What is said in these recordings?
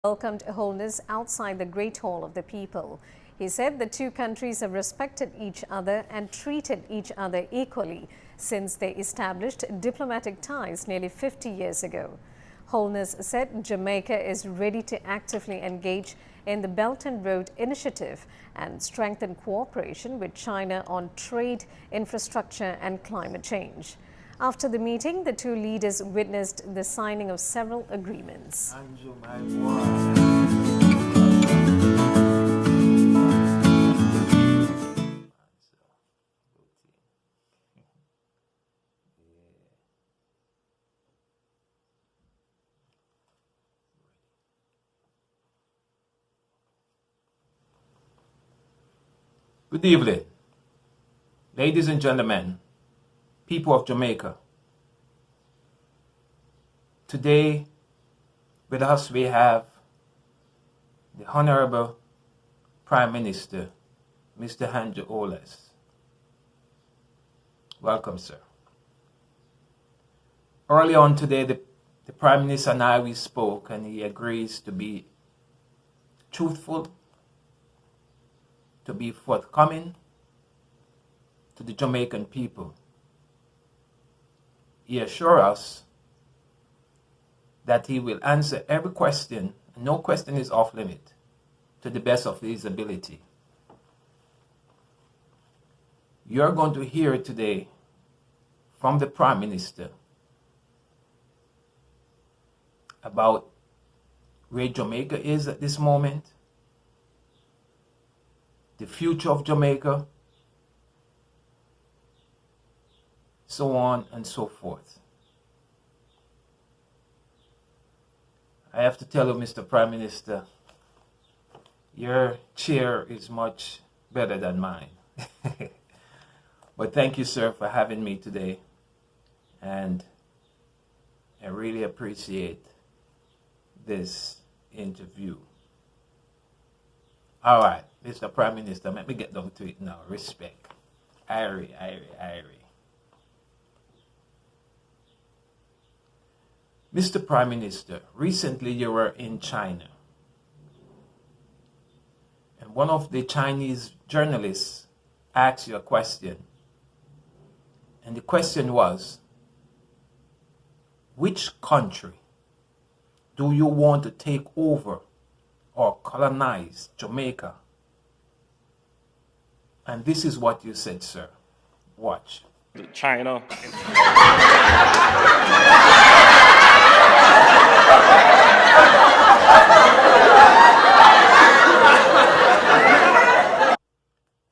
Welcomed Holness outside the Great Hall of the People. He said the two countries have respected each other and treated each other equally since they established diplomatic ties nearly 50 years ago. Holness said Jamaica is ready to actively engage in the Belt and Road Initiative and strengthen cooperation with China on trade, infrastructure and climate change. After the meeting, the two leaders witnessed the signing of several agreements. Good evening, ladies and gentlemen, people of Jamaica. Today, with us we have the Honorable Prime Minister, Mr. Holness. Welcome, sir. Early on today, the Prime Minister and we spoke, and he agrees to be truthful, to be forthcoming to the Jamaican people. He assured us that he will answer every question, and no question is off limit, to the best of his ability. You're going to hear today from the Prime Minister about where Jamaica is at this moment, the future of Jamaica, so on and so forth. I have to tell you, Mr. Prime Minister, your chair is much better than mine. But thank you, sir, for having me today. And I really appreciate this interview. All right, Mr. Prime Minister, let me get down to it now. Respect. Irie. Mr. Prime Minister, recently you were in China. And one of the Chinese journalists asked you a question. And the question was, which country do you want to take over or colonize Jamaica? And this is what you said, sir. Watch. China.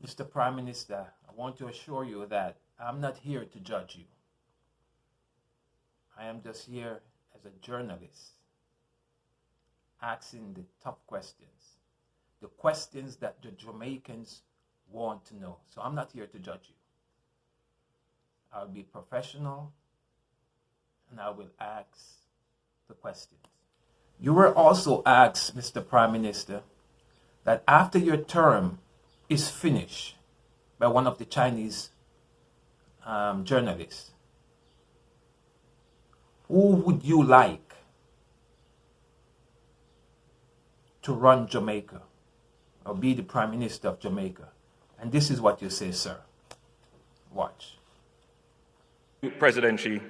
Mr. Prime Minister, I want to assure you that I'm not here to judge you. I am just here as a journalist, asking the tough questions, the questions that the Jamaicans want to know. So I'm not here to judge you. I'll be professional and I will ask the questions. You were also asked, Mr. Prime Minister, that after your term is finished by one of the Chinese journalists, who would you like to run Jamaica or be the Prime Minister of Jamaica? And this is what you say, sir. Watch. President Xi.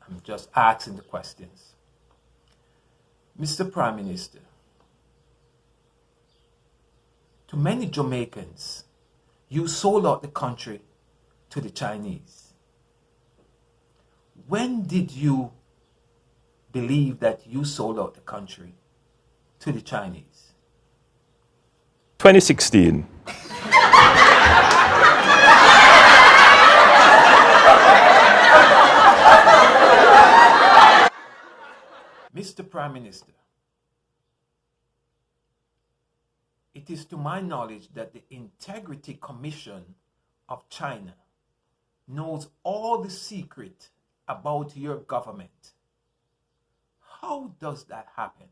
I'm just asking the questions. Mr. Prime Minister, to many Jamaicans, you sold out the country to the Chinese. When did you believe that you sold out the country to the Chinese? 2016. Mr. Prime Minister, it is to my knowledge that the Integrity Commission of China knows all the secret about your government. How does that happen?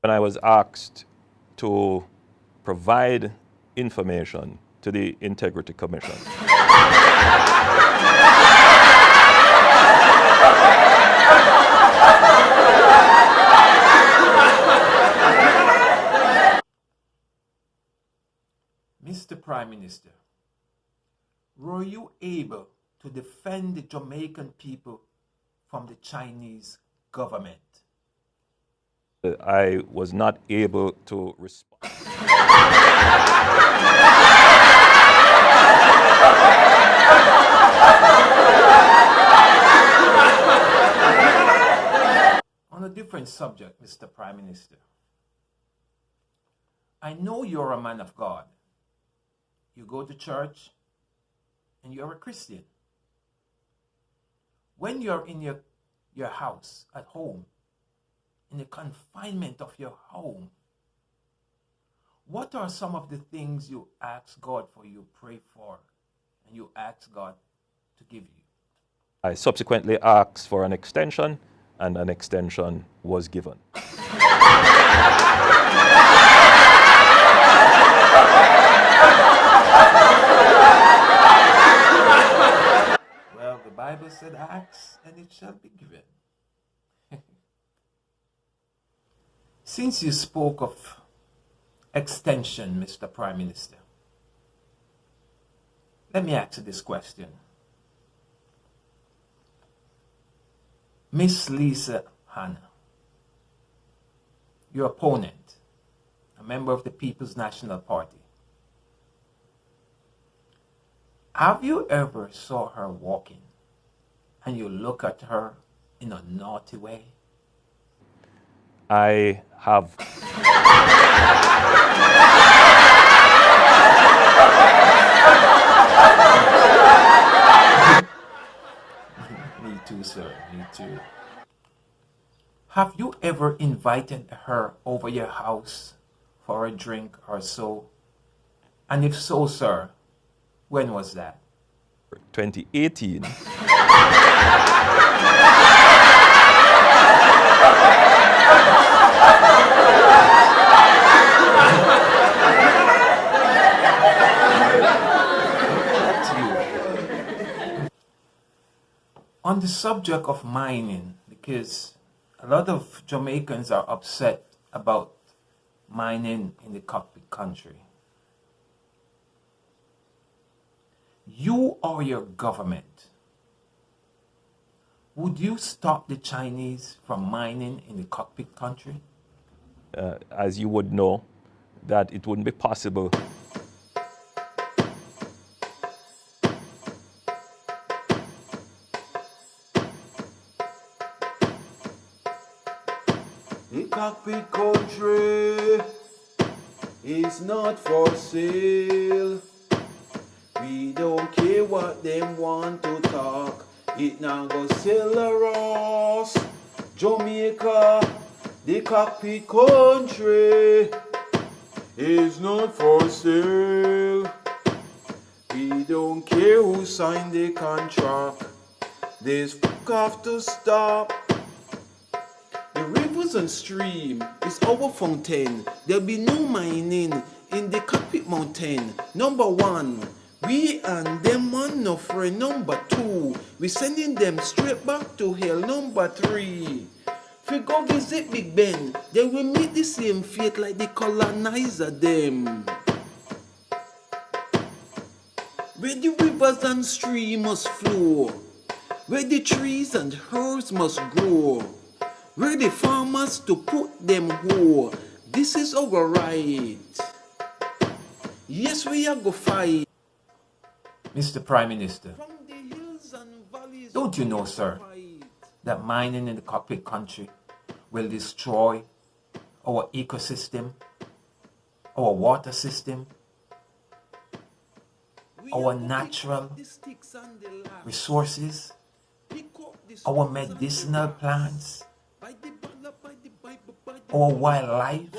When I was asked to provide information to the Integrity Commission. Mr. Prime Minister, were you able to defend the Jamaican people from the Chinese government? I was not able to respond. On a different subject, Mr. Prime Minister, I know you're a man of God. You go to church and you're a Christian. When you're in your house, at home, in the confinement of your home, what are some of the things you ask God for, you pray for, and you ask God to give you? I subsequently asked for an extension, and an extension was given. Well, the Bible said, ask and it shall be given. Since you spoke of extension, Mr. Prime Minister, let me ask you this question. Miss Lisa Hanna, your opponent, a member of the People's National Party, have you ever saw her walking and you look at her in a naughty way? I have. Me too, sir. Me too. Have you ever invited her over your house for a drink or so? And if so, sir, when was that? 2018. That's you. On the subject of mining, because a lot of Jamaicans are upset about mining in the cockpit country. You or your government, would you stop the Chinese from mining in the cockpit country? As you would know, that it wouldn't be possible. The cockpit country is not for sale. We don't care what them want to talk. It now go sell us. Jamaica, the cockpit country is not for sale. We don't care who signed the contract. This have to stop. The rivers and stream is our fountain. There'll be no mining in the cockpit mountain. Number one, we and them man no friend. Number two, we sending them straight back to hell. Number three, if we go visit Big Ben, they will meet the same fate like the colonizer them. Where the rivers and stream must flow, where the trees and herbs must grow, where the farmers to put them hoe. This is our right. Yes, we are go fight. Mr. Prime Minister, don't you know, sir, that mining in the cockpit country will destroy our ecosystem, our water system, our natural resources, our medicinal plants, our wildlife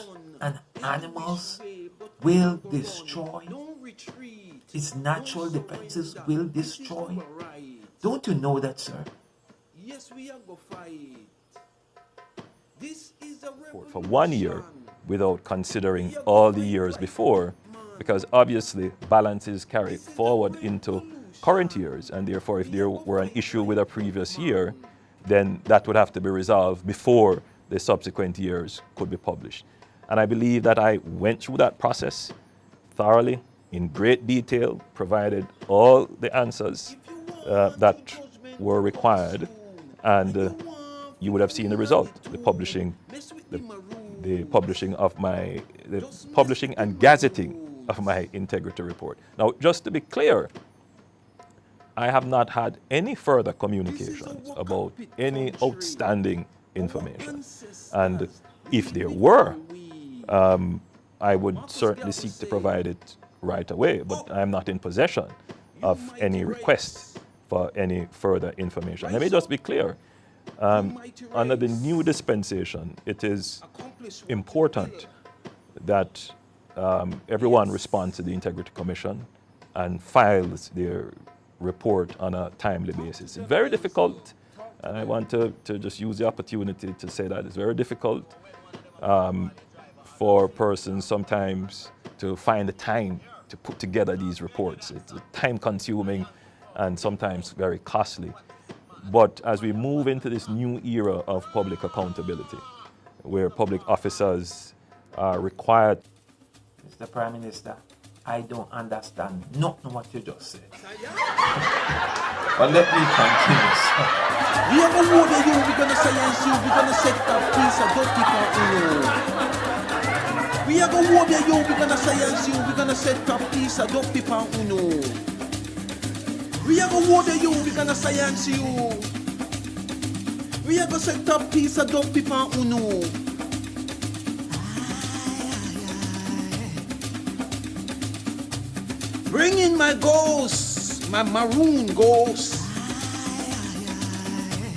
and animals will destroy. Its natural defenses will destroy. Don't you know that, sir? Yes, we are go fight. This is a For 1 year, without considering all the years before, because obviously balances carry forward into current years, and therefore if there were an issue with a previous year, then that would have to be resolved before the subsequent years could be published. And I believe that I went through that process thoroughly, in great detail, provided all the answers that were required, and you would have seen the result, the publishing and gazetting of my integrity report. Now, just to be clear, I have not had any further communications about any outstanding information. And if there were, I would certainly seek to provide it right away, but I'm not in possession of any request for any further information. Let me just be clear. Under the new dispensation, it is important that everyone responds to the Integrity Commission and files their report on a timely basis. It's very difficult, and I want to just use the opportunity to say that it's very difficult for persons sometimes to find the time to put together these reports. It's time-consuming and sometimes very costly. But as we move into this new era of public accountability, where public officers are required. Mr. Prime Minister, I don't understand nothing what you just said. But let me continue, sir. We are gonna order you, we're gonna silence you, we're gonna set up peace and don't keep on We are gonna order you, we're gonna silence you, we're gonna set up peace and don't keep on We are gonna order you, we're gonna silence you. We are gonna set up peace and don't keep on Bring in my ghosts, my maroon ghosts.